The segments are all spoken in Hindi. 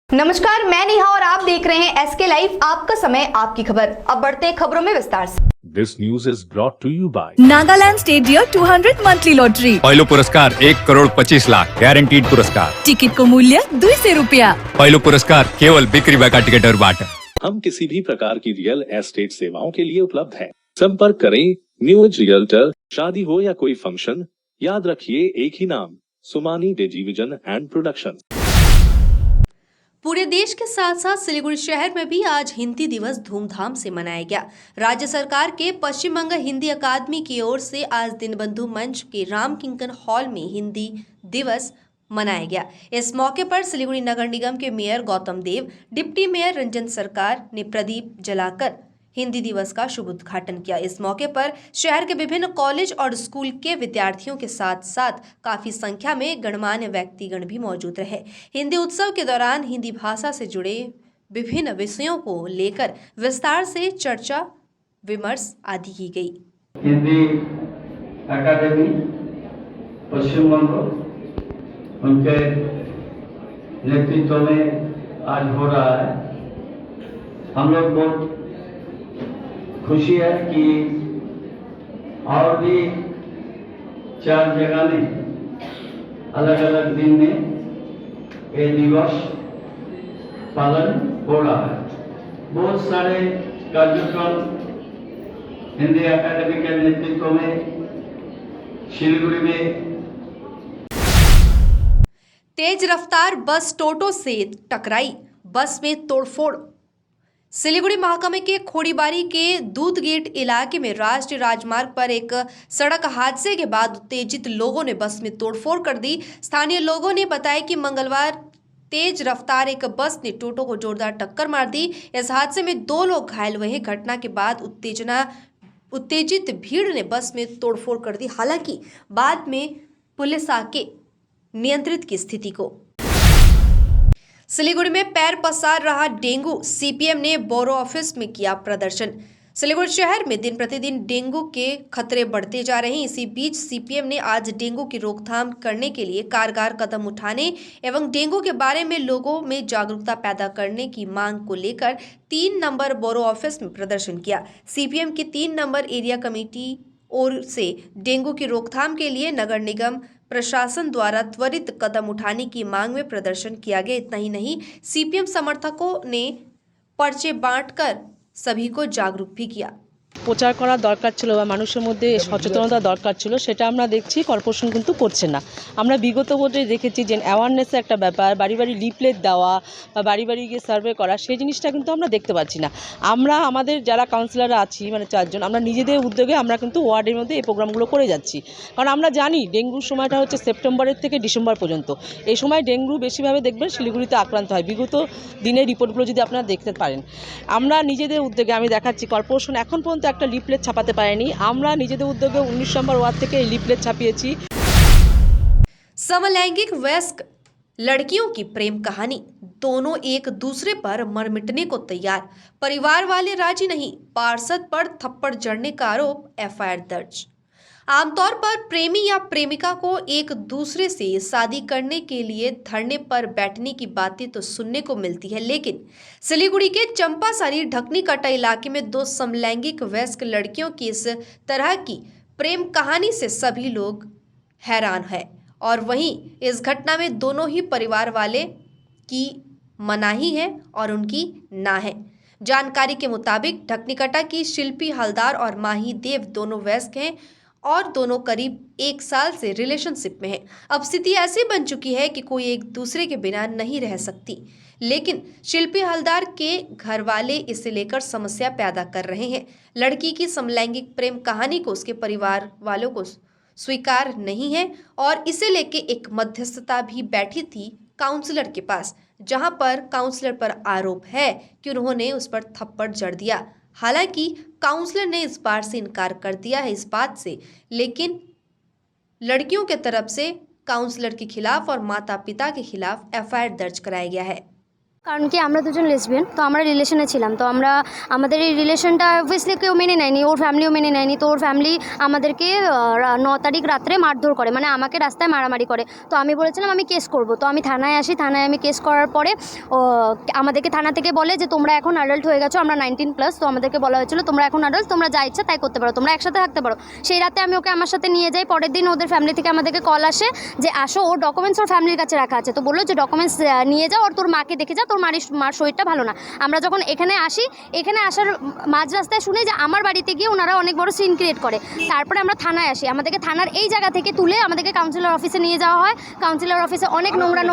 नमस्कार, मैं नेहा और आप देख रहे हैं एसके लाइव। आपका समय, आपकी खबर। अब बढ़ते हैं खबरों में विस्तार से। This news is brought to you by Nagaland state dear 200 monthly lottery. पहलो पुरस्कार 1,25,00,000 ग्यारंटीड पुरस्कार। टिकट को मूल्य 200 रुपया। पहलो पुरस्कार केवल बिक्री बेका टिकट बाट। हम किसी भी प्रकार की रियल एस्टेट सेवाओं के लिए उपलब्ध हैं। संपर्क करें न्यू एज रियल्टर। शादी हो या कोई फंक्शन, याद रखिए एक ही नाम, सुमानी डिजीविजन एंड प्रोडक्शन। पूरे देश के साथ साथ सिलीगुड़ी शहर में भी आज हिंदी दिवस धूमधाम से मनाया गया। राज्य सरकार के पश्चिम बंग हिंदी अकादमी की ओर से आज दीनबंधु मंच के राम किंकन हॉल में हिंदी दिवस मनाया गया। इस मौके पर सिलीगुड़ी नगर निगम के मेयर गौतम देव, डिप्टी मेयर रंजन सरकार ने प्रदीप जलाकर हिंदी दिवस का शुभ उद्घाटन किया। इस मौके पर शहर के विभिन्न कॉलेज और स्कूल के विद्यार्थियों के साथ साथ काफी संख्या में गणमान्य व्यक्तिगण भी मौजूद रहे। हिंदी उत्सव के दौरान हिंदी भाषा से जुड़े विभिन्न विषयों को लेकर विस्तार से चर्चा विमर्श आदि की गई। हिंदी अकादमी पश्चिम बंग उनके नेतृत्व में आज हो रहा है। हम लोग बहुत खुशी है कि और भी 4 जगह में अलग अलग दिन में ये दिवस पालन हो रहा है। बहुत सारे कार्यक्रम हिंदी अकादमी के नेतृत्व में सिलीगुड़ी में। तेज रफ्तार बस टोटो से टकराई, बस में तोड़फोड़। सिलीगुड़ी महकमे के खोड़ीबारी के दूध गेट इलाके में राष्ट्रीय राजमार्ग पर एक सड़क हादसे के बाद उत्तेजित लोगों ने बस में तोड़फोड़ कर दी। स्थानीय लोगों ने बताया कि मंगलवार तेज रफ्तार एक बस ने टोटो को जोरदार टक्कर मार दी। इस हादसे में 2 लोग घायल हुए हैं। घटना के बाद उत्तेजित भीड़ ने बस में तोड़फोड़ कर दी। हालांकि बाद में पुलिस आके नियंत्रित की स्थिति को। सिलीगुड़ी में पैर पसार रहा डेंगू, सीपीएम ने बोरो ऑफिस में किया प्रदर्शन। सिलीगुड़ी शहर में दिन प्रतिदिन डेंगू के खतरे बढ़ते जा रहे हैं। इसी बीच सीपीएम ने आज डेंगू की रोकथाम करने के लिए कारगर कदम उठाने एवं डेंगू के बारे में लोगों में जागरूकता पैदा करने की मांग को लेकर 3 नंबर बोरो ऑफिस में प्रदर्शन किया। सीपीएम की 3 नंबर एरिया कमेटी ओर से डेंगू की रोकथाम के लिए नगर निगम प्रशासन द्वारा त्वरित कदम उठाने की मांग में प्रदर्शन किया गया। इतना ही नहीं, सीपीएम समर्थकों ने पर्चे बांटकर सभी को जागरूक भी किया। প্রচার করা দরকার ছিল বা মানুষের মধ্যে সচেতনতা দরকার ছিল, সেটা আমরা দেখছি কর্পোরেশন কিন্তু করছে না। আমরা বিগত বছরে দেখেছি যে অ্যাওয়ারনেসের একটা ব্যাপার, বাড়ি বাড়ি লিফলেট দেওয়া বা বাড়ি বাড়ি গিয়ে সার্ভে করা, সেই জিনিসটা কিন্তু আমরা দেখতে পাচ্ছি না। আমরা আমাদের যারা কাউন্সিলররা আছি মানে 4 জন, আমরা নিজেদের উদ্যোগে আমরা কিন্তু ওয়ার্ডের মধ্যে এই প্রোগ্রামগুলো করে যাচ্ছি। কারণ আমরা জানি ডেঙ্গুর সময়টা হচ্ছে সেপ্টেম্বরের থেকে ডিসেম্বর পর্যন্ত। এই সময় ডেঙ্গু বেশিভাবে দেখবেন শিলিগুড়িতে আক্রান্ত হয়। বিগত দিনের রিপোর্টগুলো যদি আপনারা দেখতে পারেন, আমরা নিজেদের উদ্যোগে আমি দেখাচ্ছি কর্পোরেশন এখন পর্যন্ত একটা লিফলেট ছাপাতে পারেনি। আমরা নিজেদের উদ্যোগে 19 নম্বর ওয়ার্ড থেকে এই লিফলেট ছাপিয়েছি। समलैंगिक वयस्क लड़कियों की प्रेम कहानी, दोनों एक दूसरे पर मर मिटने को तैयार, परिवार वाले राजी नहीं, पार्षद पर थप्पड़ जड़ने का आरोप, एफआईआर दर्ज। आमतौर पर प्रेमी या प्रेमिका को एक दूसरे से शादी करने के लिए धरने पर बैठने की बातें तो सुनने को मिलती है, लेकिन सिलीगुड़ी के चंपासारी ढकनी कटा इलाके में 2 समलैंगिक वयस्क लड़कियों की इस तरह की प्रेम कहानी से सभी लोग हैरान है। और वहीं इस घटना में दोनों ही परिवार वाले की मनाही है और उनकी ना है। जानकारी के मुताबिक ढकनीकटा की शिल्पी हलदार और माही देव दोनों वयस्क हैं और दोनों करीब 1 साल से रिलेशनशिप में हैं। अब स्थिति ऐसी बन चुकी है कि कोई एक दूसरे के बिना नहीं रह सकती, लेकिन शिल्पी हलदार के घर वाले इसे लेकर समस्या पैदा कर रहे हैं। लड़की की समलैंगिक प्रेम कहानी को उसके परिवार वालों को स्वीकार नहीं है और इसे लेके एक मध्यस्थता भी बैठी थी काउंसलर के पास, जहां पर काउंसलर पर आरोप है कि उन्होंने उस पर थप्पड़ जड़ दिया। हालांकि काउंसलर ने इस बार से इनकार कर दिया है इस बात से, लेकिन लड़कियों के तरफ से काउंसलर के खिलाफ और माता पिता के खिलाफ एफआईआर दर्ज कराया गया है। কারণ কি আমরা দুজন লেসবিয়ান, তো আমরা রিলেশনে ছিলাম, তো আমাদের এই রিলেশনটা অবভিয়াসলি কেউ মেনে নেয়নি, ওর ফ্যামিলিও মেনে নেয়নি। তো ওর ফ্যামিলি আমাদেরকে 9 তারিখ রাত্রে মারধর করে, মানে আমাকে রাস্তায় মারামারি করে। তো আমি বলেছিলাম আমি কেস করব, তো আমি থানায় আসি। থানায় আমি কেস করার পরে আমাদেরকে থানা থেকে বলে যে তোমরা এখন অ্যাডাল্ট হয়ে গেছো, আমরা 19+। তো আমাদেরকে বলা হয়েছিল তোমরা এখন অ্যাডাল্ট, তোমরা যা ইচ্ছা তাই করতে পারো, তোমরা একসাথে থাকতে পারো। সেই রাতে আমি ওকে আমার সাথে নিয়ে যাই। পরের দিন ওদের ফ্যামিলি থেকে আমাদেরকে কল আসে যে আসো, ওর ডকুমেন্টস ওর ফ্যামিলির কাছে রাখা আছে। তো বললো যে ডকুমেন্টস নিয়ে যাও, আর তোর মাকে দেখে যা, তোর মার শরীরটা ভালো না। আমরা যখন এখানে আসি, এখানে আসার মাঝ রাস্তায় শুনি যে আমার বাড়িতে গিয়ে ওনারা অনেক বড় সিন ক্রিয়েট করে। তারপরে আমরা থানায় আসি, আমাদেরকে থানার এই জায়গা থেকে তুলে আমাদেরকে কাউন্সিলর অফিসে নিয়ে যাওয়া হয়। কাউন্সিলর অফিসে অনেক নোংরা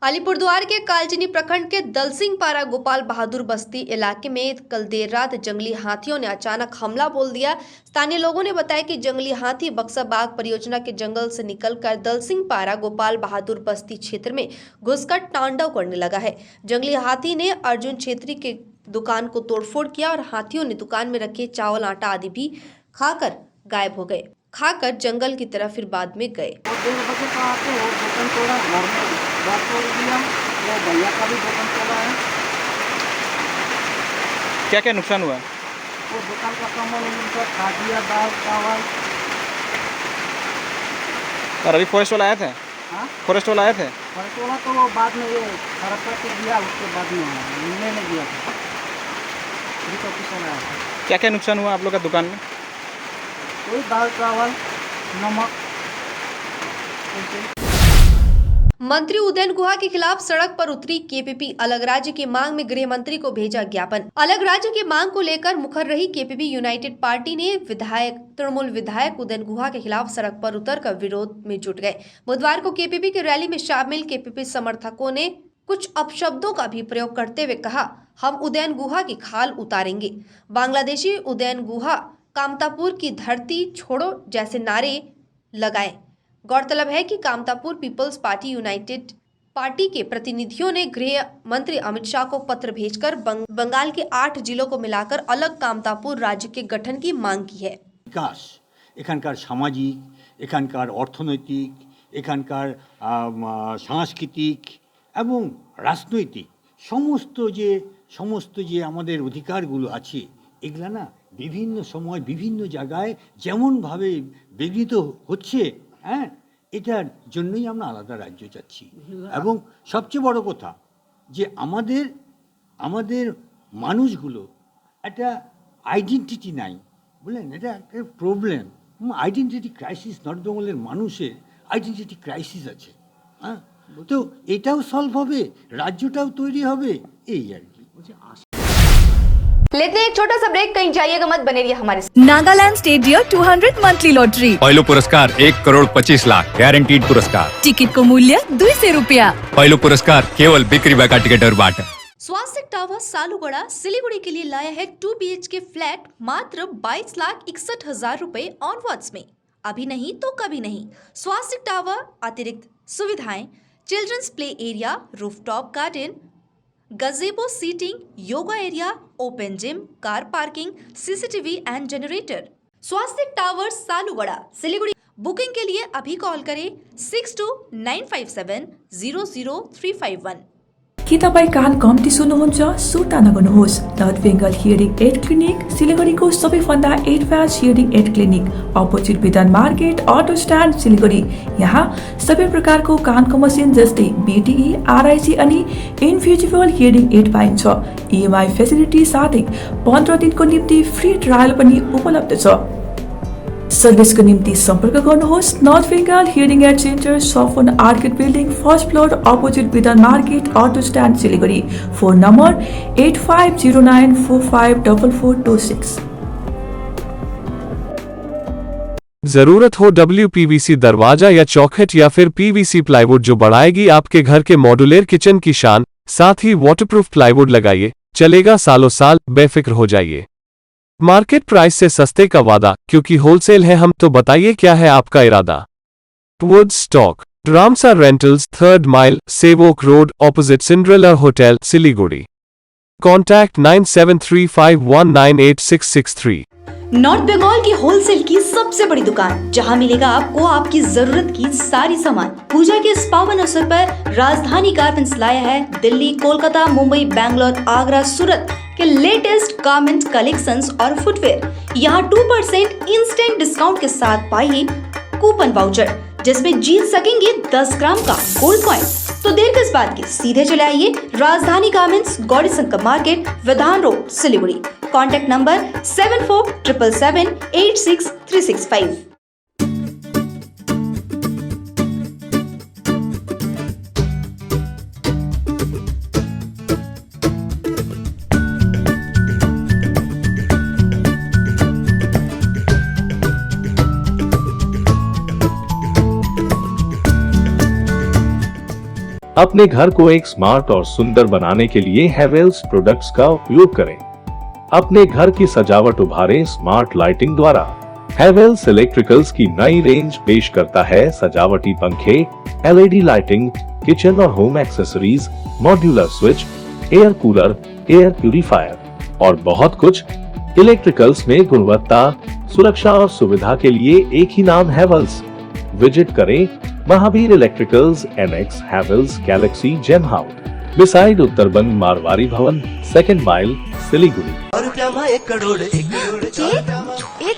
अलीपुरद्वार के कालचिनी प्रखंड के दलसिंहपारा गोपाल बहादुर बस्ती इलाके में कल देर रात जंगली हाथियों ने अचानक हमला बोल दिया। स्थानीय लोगों ने बताया कि जंगली हाथी बक्सा बाग परियोजना के जंगल से निकलकर दलसिंहपारा गोपाल बहादुर बस्ती क्षेत्र में घुसकर तांडव करने लगा है। जंगली हाथी ने अर्जुन छेत्री के दुकान को तोड़फोड़ किया और हाथियों ने दुकान में रखे चावल आटा आदि भी खाकर गायब हो गए। खाकर जंगल की तरफ फिर बाद में गए। क्या क्या नुकसान हुआ? वो दुकान का सामान खा दिया, दाल चावल। और अभी फॉरेस्ट वाला आए थे? हाँ, फॉरेस्ट वाला आए थे? फॉरेस्ट वाला तो वो बाद में ये खराब करके दिया, उसके बाद में मिलने नहीं दिया था। पुलिस ऑफिसर आया था। क्या क्या नुकसान हुआ आप लोग का दुकान में? वही दाल चावल नमक। मंत्री उदयन गुहा के खिलाफ सड़क पर उतरी केपीपी। अलग राज्य की मांग में गृह मंत्री को भेजा ज्ञापन। अलग राज्य की मांग को लेकर मुखर रही केपीपी यूनाइटेड पार्टी ने तृणमूल विधायक उदयन गुहा के खिलाफ सड़क पर उतरकर विरोध में जुट गए। बुधवार को केपीपी की रैली में शामिल केपीपी समर्थकों ने कुछ अपशब्दों का भी प्रयोग करते हुए कहा, हम उदयन गुहा की खाल उतारेंगे। बांग्लादेशी उदयन गुहा कामतापुर की धरती छोड़ो जैसे नारे लगाए। गौरतलब है कि Kamtapur people's party united party के प्रतिनिधियों ने गृह मंत्री अमित शाह को पत्र भेजकर बंगाल के 8 जिलों को मिलाकर अलग कामतापुर राज्य के गठन की मांग की है। विकास एखानकार सामाजिक, एखानकार अर्थनैतिक, एखानकार सांस्कृतिक एवं राजनैतिक समस्त जे आमादेर अधिकारगुलो आछे एगुला ना विभिन्न समय विभिन्न जायगाय जेमन भावे बिघ्नित होच्छे, হ্যাঁ, এটার জন্যই আমরা আলাদা রাজ্য চাচ্ছি। এবং সবচেয়ে বড় কথা যে আমাদের মানুষগুলো একটা আইডেন্টিটি নাই, বুঝলেন, এটা একটা প্রবলেম। আইডেন্টিটি ক্রাইসিস, নর্থ বেঙ্গলের মানুষের আইডেন্টিটি ক্রাইসিস আছে। হ্যাঁ, তো এটাও সলভ হবে, রাজ্যটাও তৈরি হবে, এই আর কি। लेते हैं एक छोटा सा ब्रेक, कहीं जाइएगा मत, बने रहिए हमारे साथ। Nagaland state year 200 monthly lottery. पहलो पुरस्कार 1,25,00,000 गारंटीड पुरस्कार। टिकट को मूल्य 200 रुपया। पहलो पुरस्कार केवल बिक्री का टिकट और बाट। स्वास्थ्य टावर सालुगड़ा सिलीगुड़ी के लिए लाया है 2 BHK फ्लैट मात्र 22,61,000 रुपए ऑनवर्ड्स में। अभी नहीं तो कभी नहीं। स्वास्थ्य टावर अतिरिक्त सुविधाएं, children's play area, rooftop garden, gazebo seating, yoga area, open gym, car parking, CCTV and generator. Swasthya tower Salugara Siliguri. Booking के लिए अभी कॉल करें 6295700351। के तपाईँ कान कम्ती सुन्नुहुन्छ? सुर्ता नगर्नुहोस्। North Bengal hearing aid clinic सिलिगुडीको सबैभन्दा advance hearing aid clinic, opposite Bidhan market, auto stand, Siliguri. यहाँ सबै प्रकारको कानको मसिन जस्तै BTE, RIC अनि इन्भिजिबल हियरिङ एड पाइन्छ। EMI फेसिलिटी साथै 15 दिनको निम्ति फ्री ट्रायल पनि उपलब्ध छ। सर्भिसको निम्ति सम्पर्क गर्नुहोस् north Bengal hearing aid centre, सफन orchid building, first floor, opposite Bidhan market, auto stand, Siliguri. Phone number 8509454426। जरूरत हो WPVC दरवाजा या चौखट या फिर PVC प्लाईवुड जो बढ़ाएगी आपके घर के मॉड्यूलर किचन की शान, साथ ही वाटरप्रूफ प्लाईवुड लगाइए, चलेगा सालों साल, बेफिक्र हो जाइए। मार्केट प्राइस से सस्ते का वादा, क्योंकि होलसेल है हम, तो बताइए क्या है आपका इरादा। Woodstock, Ramsa rentals, 3rd mile, Sevoke road, opposite Cinderella hotel, Siliguri. Contact 9735198663। North Bengal की होलसेल की सबसे बड़ी दुकान, जहां मिलेगा आपको आपकी जरूरत की सारी सामान। पूजा के इस पावन अवसर पर राजधानी गारमेंट्स लाया है दिल्ली, कोलकाता, मुंबई, बैंगलोर, आगरा, सूरत के लेटेस्ट गारमेंट कलेक्शंस और फुटवेयर। यहाँ 2% इंस्टेंट डिस्काउंट के साथ पाइए कूपन वाउचर, जिसमें जीत सकेंगे 10 ग्राम का गोल्ड कॉइन। तो देर किस बात की, सीधे चले आइए Rajdhani garments, Gauri Shankar market, Bidhan road, Siliguri. Contact number 7477786365। अपने घर को एक स्मार्ट और सुंदर बनाने के लिए हेवेल्स प्रोडक्ट्स का उपयोग करें। अपने घर की सजावट उभारें स्मार्ट लाइटिंग द्वारा। हेवेल्स इलेक्ट्रिकल्स की नई रेंज पेश करता है सजावटी पंखे, एलईडी लाइटिंग, किचन और home accessories, modular switch, air cooler, air purifier और बहुत कुछ। इलेक्ट्रिकल्स में गुणवत्ता, सुरक्षा और सुविधा के लिए एक ही नाम हेवेल्स। विजिट करें Mahavir electricals, NX, Havells, galaxy, gem house, beside उत्तरबंद मारवाड़ी भवन, 2nd माइल, सिलीगुड़ी। 1 करोड़ 1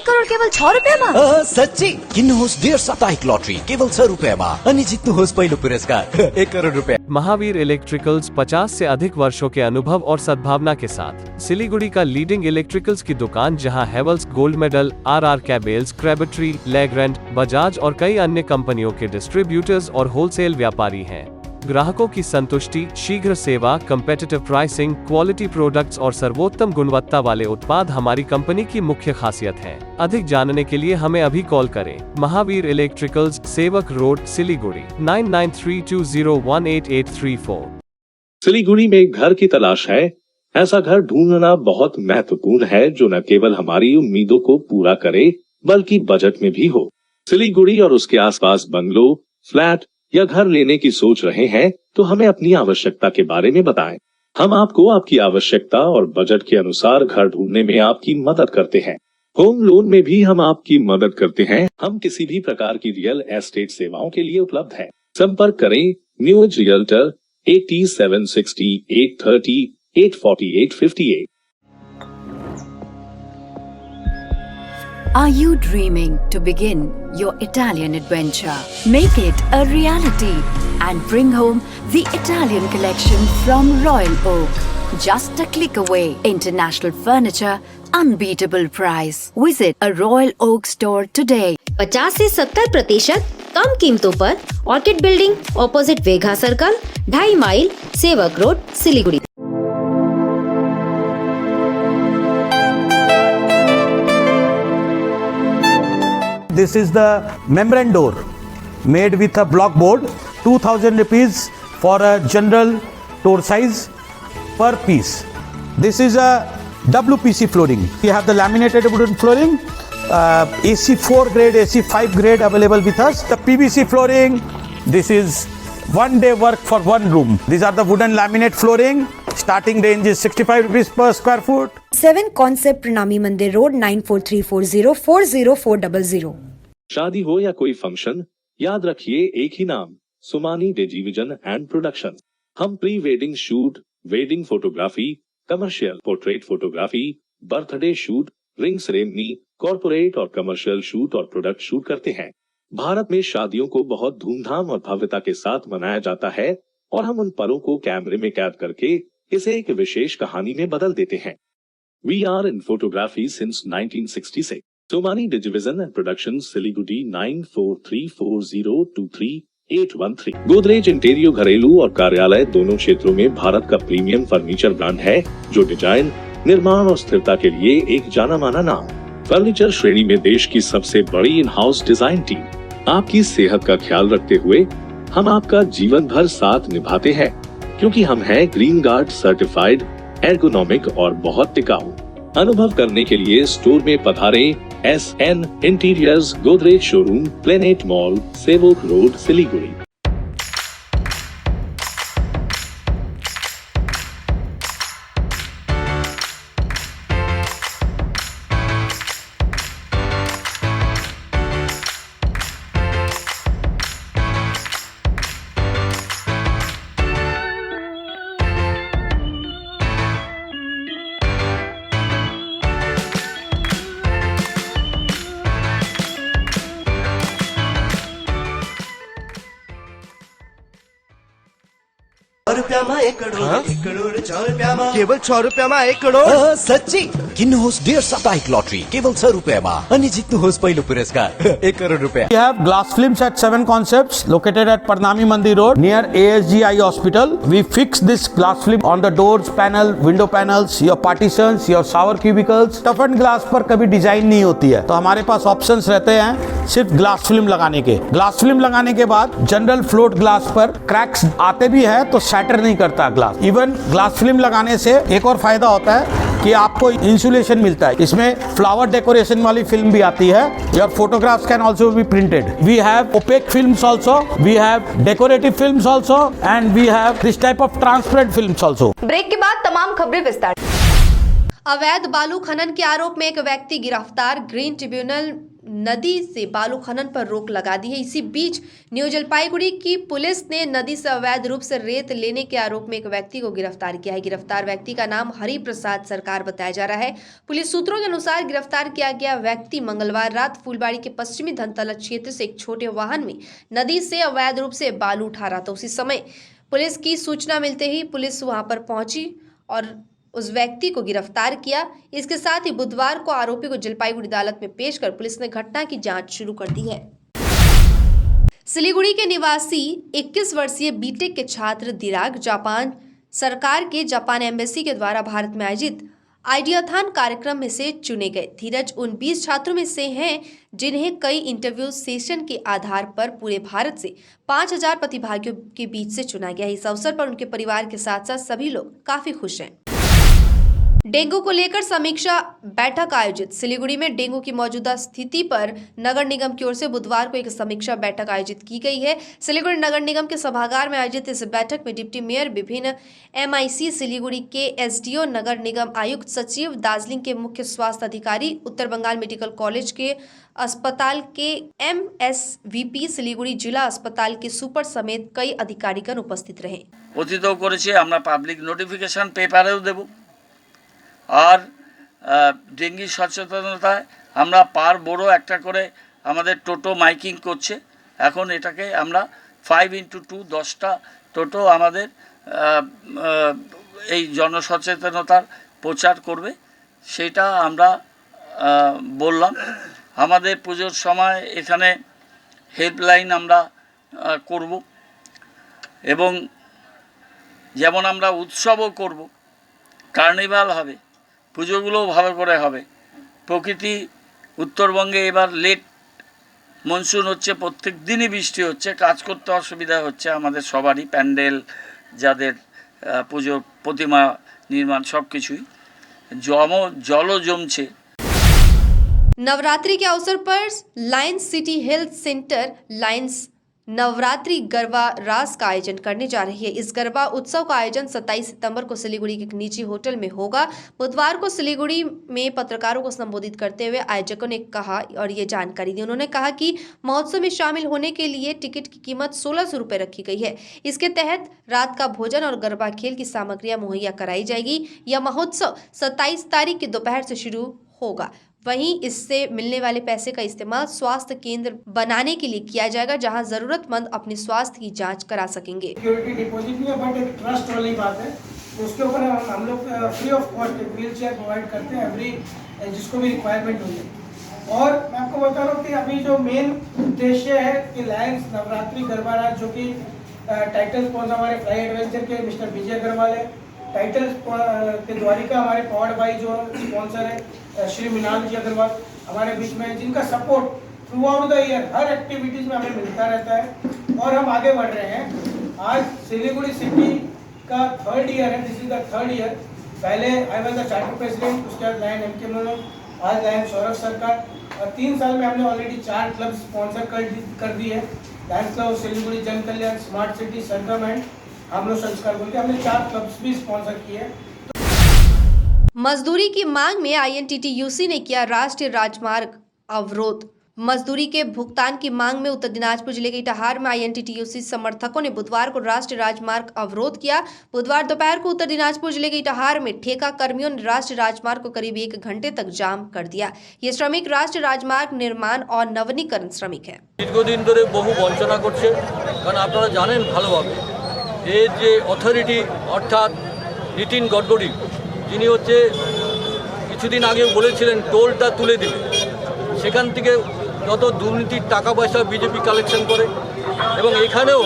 करोड़ केवल 6 रुपए में? सच्ची किन्नुहोस् 1.5 साप्ताहिक लॉटरी केवल 6 रुपैयाँमा अनि जित्नुहोस् पहिलो पुरस्कार 1 करोड़ रुपया। महावीर इलेक्ट्रिकल्स 50 से अधिक वर्षों के अनुभव और सद्भावना के साथ सिलीगुड़ी का लीडिंग इलेक्ट्रिकल्स की दुकान, जहां Havells, gold medal, RR cables, Crabtree, Legrand, Bajaj और कई अन्य कंपनियों के डिस्ट्रीब्यूटर्स और होलसेल व्यापारी हैं। ग्राहकों की संतुष्टि, शीघ्र सेवा, कम्पेटिटिव प्राइसिंग, क्वालिटी प्रोडक्ट्स और सर्वोत्तम गुणवत्ता वाले उत्पाद हमारी कंपनी की मुख्य खासियत है। अधिक जानने के लिए हमें अभी कॉल करें। महावीर इलेक्ट्रिकल्स, सेवक रोड, सिलीगुड़ी, 9932018834। सिलीगुड़ी में घर की तलाश है? ऐसा घर ढूंढना बहुत महत्वपूर्ण है जो न केवल हमारी उम्मीदों को पूरा करे बल्कि बजट में भी हो। सिलीगुड़ी और उसके आसपास बंगलो, फ्लैट या घर लेने की सोच रहे हैं तो हमें अपनी आवश्यकता के बारे में बताएं। हम आपको आपकी आवश्यकता और बजट के अनुसार घर ढूंढने में आपकी मदद करते हैं। होम लोन में भी हम आपकी मदद करते हैं। हम किसी भी प्रकार की रियल एस्टेट सेवाओं के लिए उपलब्ध हैं। संपर्क करें new age realtor 8760 830 84858। Are you dreaming to begin your Italian adventure? Make it a reality and bring home the Italian collection from Royal Oak. Just a click away. International furniture, unbeatable price. Visit a Royal Oak store today. 50 से 70% कम कीमतों पर orchid building, opposite Vega circle, 2.5 mile, Sevoke road, Siliguri. This is the membrane door made with a block board, 2000 rupees for a general door size per piece. This is a WPC flooring. We have the laminated wooden flooring, AC4 grade, AC5 grade available with us. The PVC flooring, this is 1 day work for 1 room. These are the wooden laminate flooring. Starting range is 65 rupees per square foot. 7 Concept प्रणामी मंदिर रोड 9434040400। शादी हो या कोई फंक्शन, याद रखिए एक ही नाम, सुमानी टेलीविजन एंड प्रोडक्शंस। हम pre wedding shoot, wedding photography, commercial portrait photography, birthday shoot, ring ceremony, corporate और कमर्शियल शूट और प्रोडक्ट शूट करते हैं। भारत में शादियों को बहुत धूमधाम और भव्यता के साथ मनाया जाता है और हम उन पलों को कैमरे में कैद करके इसे एक विशेष कहानी में बदल देते हैं। We are in photography since 1966. Somani Division and Productions, Siliguri 9434023813। Godrej इंटीरियो घरेलू और कार्यालय दोनों क्षेत्रों में भारत का प्रीमियम फर्नीचर ब्रांड है, जो डिजाइन, निर्माण और स्थिरता के लिए एक जाना माना नाम। फर्नीचर श्रेणी में देश की सबसे बड़ी इन हाउस डिजाइन टीम। आपकी सेहत का ख्याल रखते हुए हम आपका जीवन भर साथ निभाते हैं, क्योंकि हम हैं ग्रीन गार्ड सर्टिफाइड, एर्गोनॉमिक और बहुत टिकाऊ। अनुभव करने के लिए स्टोर में पधारें। SN interiors, Godrej showroom, planet mall, Sevoke road, Siliguri. में 1 करोड़ 6 रुपया में केवल 6 रुपया में 1 करोड़ सच्ची किन्नुहोस् डेढ साप्ताहिक लटरी केवल 6 रुपया में अनि जित्नुहोस् पहिलो पुरस्कार 1 करोड़ रुपया। We have glass films at 7 concepts located at Parnami Mandi Road near ASGI Hospital. We fix this glass film on the doors, panel, window panels, your partitions, your shower cubicles. Toughened glass पर कभी डिजाइन नहीं होती है तो हमारे पास ऑप्शंस रहते हैं सिर्फ ग्लास फिल्म लगाने के। ग्लास फिल्म लगाने के बाद जनरल फ्लोट ग्लास पर क्रैक्स आते भी हैं तो शैटर नहीं करता ग्लास। इवन ग्लास फिल्म लगाने से एक और फायदा होता है कि आपको इंसुलेशन मिलता है। इसमें फ्लावर डेकोरेशन वाली फिल्म भी आती है। Your photographs can also be printed. We have opaque films also, we have decorative films also and we have this type of transparent films also. Break के बाद तमाम खबरें विस्तार। अवैध बालू खनन के आरोप में एक व्यक्ति गिरफ्तार। ग्रीन ट्रिब्यूनल नदी से बालू खनन पर रोक लगा दी है। इसी बीच न्यू जलपाईगुड़ी की पुलिस ने नदी से अवैध रूप से रेत लेने के आरोप में एक व्यक्ति को गिरफ्तार किया है। गिरफ्तार व्यक्ति का नाम हरि प्रसाद सरकार बताया जा रहा है। पुलिस सूत्रों के अनुसार गिरफ्तार किया गया व्यक्ति मंगलवार रात फूलबाड़ी के पश्चिमी धनतला क्षेत्र से एक छोटे वाहन में नदी से अवैध रूप से बालू उठा रहा था। उसी समय पुलिस की सूचना मिलते ही पुलिस वहां पर पहुंची और उस व्यक्ति को गिरफ्तार किया। इसके साथ ही बुधवार को आरोपी को जलपाईगुड़ी अदालत में पेश कर पुलिस ने घटना की जांच शुरू कर दी है। सिलीगुड़ी के निवासी 21 वर्षीय बीटेक के छात्र दिराग जापान सरकार के जापान एम्बेसी के द्वारा भारत में आयोजित आइडियाथॉन कार्यक्रम में से चुने गए। धीरज उन 20 छात्रों में से हैं जिन्हें कई इंटरव्यू सेशन के आधार पर पूरे भारत से 5000 प्रतिभागियों के बीच से चुना गया। इस अवसर पर उनके परिवार के साथ साथ सभी लोग काफी खुश हैं। डेंगू को लेकर समीक्षा बैठक आयोजित। सिलीगुड़ी में डेंगू की मौजूदा स्थिति पर नगर निगम की ओर से बुधवार को एक समीक्षा बैठक आयोजित की गई है। सिलीगुड़ी नगर निगम के सभागार में आयोजित इस बैठक में डिप्टी मेयर, विभिन्न MIC सिलीगुड़ी के SDO, नगर निगम आयुक्त, सचिव, दार्जिलिंग के मुख्य स्वास्थ्य अधिकारी, उत्तर बंगाल मेडिकल कॉलेज के अस्पताल के MSVP, सिलीगुड़ी जिला अस्पताल के सुपर समेत कई अधिकारीगण उपस्थित रहे। অতীতও করেছি আমরা পাবলিক নোটিফিকেশন পেপারেও দেব আর ডেঙ্গি সচেতনতায় আমরা পার বড় একটা করে আমাদের টোটো মাইকিং করছে। এখন এটাকে আমরা 5x2 10টা টোটো আমাদের এই জনসচেতনতার প্রচার করবে সেটা আমরা বললাম। আমাদের পুজোর সময় এখানে হেল্পলাইন আমরা করব এবং যেমন আমরা উৎসবও করব, কার্নিভাল হবে, পুজোগুলোও ভালো করে হবে। প্রকৃতি উত্তরবঙ্গে এবার লেট মনসুন হচ্ছে, প্রত্যেক দিনই বৃষ্টি হচ্ছে, কাজ করতে অসুবিধা হচ্ছে আমাদের সবারই, প্যান্ডেল যাদের পুজোর প্রতিমা নির্মাণ সব কিছুই জলও জমছে। नवरात्रि के अवसर पर Lions city health centre Lions Navratri garba रास का आयोजन करने जा रही है। इस गरबा उत्सव का आयोजन 27 सितंबर को सिलीगुड़ी के एक निजी होटल में होगा। बुधवार को सिलीगुड़ी में पत्रकारों को संबोधित करते हुए आयोजकों ने कहा और ये जानकारी दी। उन्होंने कहा कि महोत्सव में शामिल होने के लिए टिकट की कीमत 1600 रुपये रखी गई है। इसके तहत रात का भोजन और गरबा खेल की सामग्रियां मुहैया कराई जाएगी। यह महोत्सव 27 तारीख की दोपहर से शुरू होगा। वहीं इससे मिलने वाले पैसे का इस्तेमाल स्वास्थ्य केंद्र बनाने के लिए किया जाएगा, जहां जरूरतमंद अपने स्वास्थ्य की जांच करा सकेंगे। सिक्योरिटी डिपॉजिट भी है बट एक ट्रस्ट वाली बात है, उसके ऊपर हम लोग free of cost wheel chair provide करते हैं एवरी जिसको भी रिक्वायरमेंट होगी। और मैं आपको बता रहा हूँ कि अभी जो मेन उद्देश्य है कि लायंस नवरात्रि गरबा रात, जो कि टाइटल स्पॉन्सर हमारे फ्लाई एडवेंचर के मिस्टर विजय अग्रवाल है, टाइटल के द्वारिका हमारे पॉड भाई जो स्पॉन्सर है श्री मृणाल जी अग्रवाल हमारे बीच में, जिनका support through out the year her activities में हमें मिलता रहता है और हम आगे बढ़ रहे हैं। आज सिलीगुड़ी सिटी का 3rd ईयर है, this is the 3rd year. पहले I was the charter president, उसके बाद लायन MK मनोज, आज लायन सौरभ सरकार, और 3 साल में हमने ऑलरेडी 4 क्लब स्पॉन्सर कर दिए हैं। लायंस क्लब सिलीगुड़ी, जन कल्याण, स्मार्ट सिटी, सरगम एंड हम लोग संस्कार बोल के हमने 4 क्लब्स भी स्पॉन्सर किए। मजदूरी की मांग में INTTUC ने किया राष्ट्रीय राजमार्ग अवरोध। मजदूरी के भुगतान की मांग में उत्तर दिनाजपुर जिले के इटाहार में INTTUC समर्थकों ने बुधवार को राष्ट्रीय राजमार्ग अवरोध किया। बुधवार दोपहर को उत्तर दिनाजपुर जिले के इटाहार में ठेका कर्मियों ने राष्ट्रीय राजमार्ग को करीब 1 घंटे तक जाम कर दिया। ये श्रमिक राष्ट्रीय राजमार्ग निर्माण और नवीनीकरण श्रमिक है। दीर्घदिन धरे बहु वंचना करছে, কারণ আপনারা জানেন ভালোভাবে এর যে অথরিটি অর্থাৎ নীতিন গডকরি, যিনি হচ্ছে কিছুদিন আগেও বলেছিলেন টোলটা তুলে দিলে সেখান থেকে যত দুর্নীতির টাকা পয়সা বিজেপি কালেকশন করে, এবং এখানেও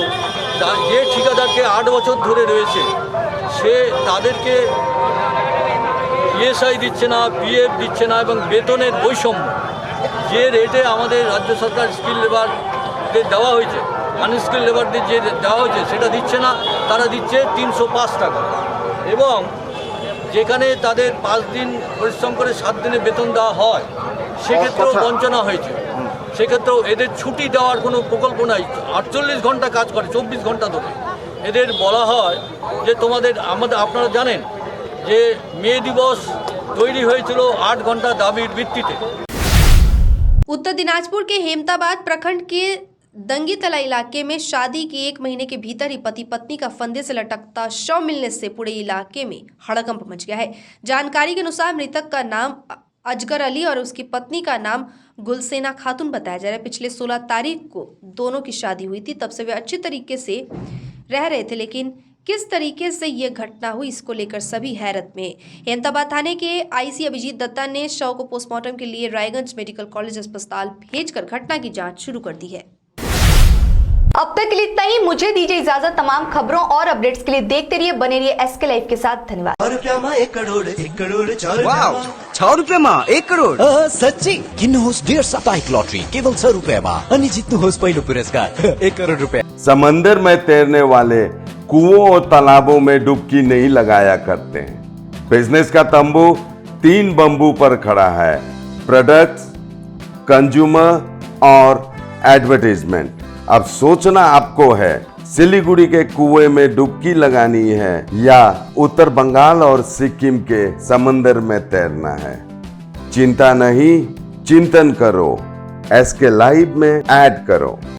যে ঠিকাদারকে 8 বছর ধরে রয়েছে সে তাদেরকে ইএসআই দিচ্ছে না, পিএফ দিচ্ছে না, এবং বেতনের বৈষম্য যে রেটে আমাদের রাজ্য সরকার স্কিল লেবারদের দেওয়া হয়েছে, আনস্কিল লেবারদের যে দেওয়া হয়েছে সেটা দিচ্ছে না, তারা দিচ্ছে 305 টাকা। এবং যেখানে তাদের 5 দিন পরিশ্রম করে 7 দিনে বেতন দেওয়া হয় সেক্ষেত্রেও বঞ্চনা হয়েছে। সেক্ষেত্রেও এদের ছুটি দেওয়ার কোনো প্রকল্প নাই, 48 ঘন্টা কাজ করে 24 ঘন্টা ধরে। এদের বলা হয় যে আপনারা জানেন যে মে দিবস তৈরি হয়েছিল 8 ঘন্টা दाबीर ভিত্তিতে। उत्तर दिनाजपुर के हेमताबाद प्रखंड के दंगीतला इलाके में शादी के 1 महीने के भीतर ही पति पत्नी का फंदे से लटकता शव मिलने से पूरे इलाके में हड़कंप मच गया है। जानकारी के अनुसार मृतक का नाम अजगर अली और उसकी पत्नी का नाम गुलसेना खातून बताया जा रहा है। पिछले 16 तारीख को दोनों की शादी हुई थी, तब से वे अच्छे तरीके से रह रहे थे, लेकिन किस तरीके से ये घटना हुई इसको लेकर सभी हैरत में। हेमताबाद थाने के आईसी अभिजीत दत्ता ने शव को पोस्टमार्टम के लिए रायगंज मेडिकल कॉलेज अस्पताल भेजकर घटना की जांच शुरू कर दी है। अब तक के लिए इतना ही, मुझे दीजिए इजाजत। तमाम खबरों और अपडेट्स के लिए देखते रहिए, बने रहिए SK लाइव के साथ। धन्यवाद। 1 करोड़ 6 रुपयामा 1 करोड़ सच्ची किन्नुहोस् डेढ साप्ताहिक लटरी केवल 6 रुपयामा अनि जित्नुहोस् पहिलो पुरस्कार 1 करोड़ रुपया। समंदर में तैरने वाले कुओं और तालाबों में डुबकी नहीं लगाया करते हैं। बिजनेस का तंबू 3 बंबू पर खड़ा है, प्रोडक्ट्स, कंज्यूमर और एडवर्टाइजमेंट। अब सोचना आपको है सिलीगुड़ी के कुएं में डुबकी लगानी है या उत्तर बंगाल और सिक्किम के समंदर में तैरना है। चिंता नहीं, चिंतन करो, SK लाइव में ऐड करो।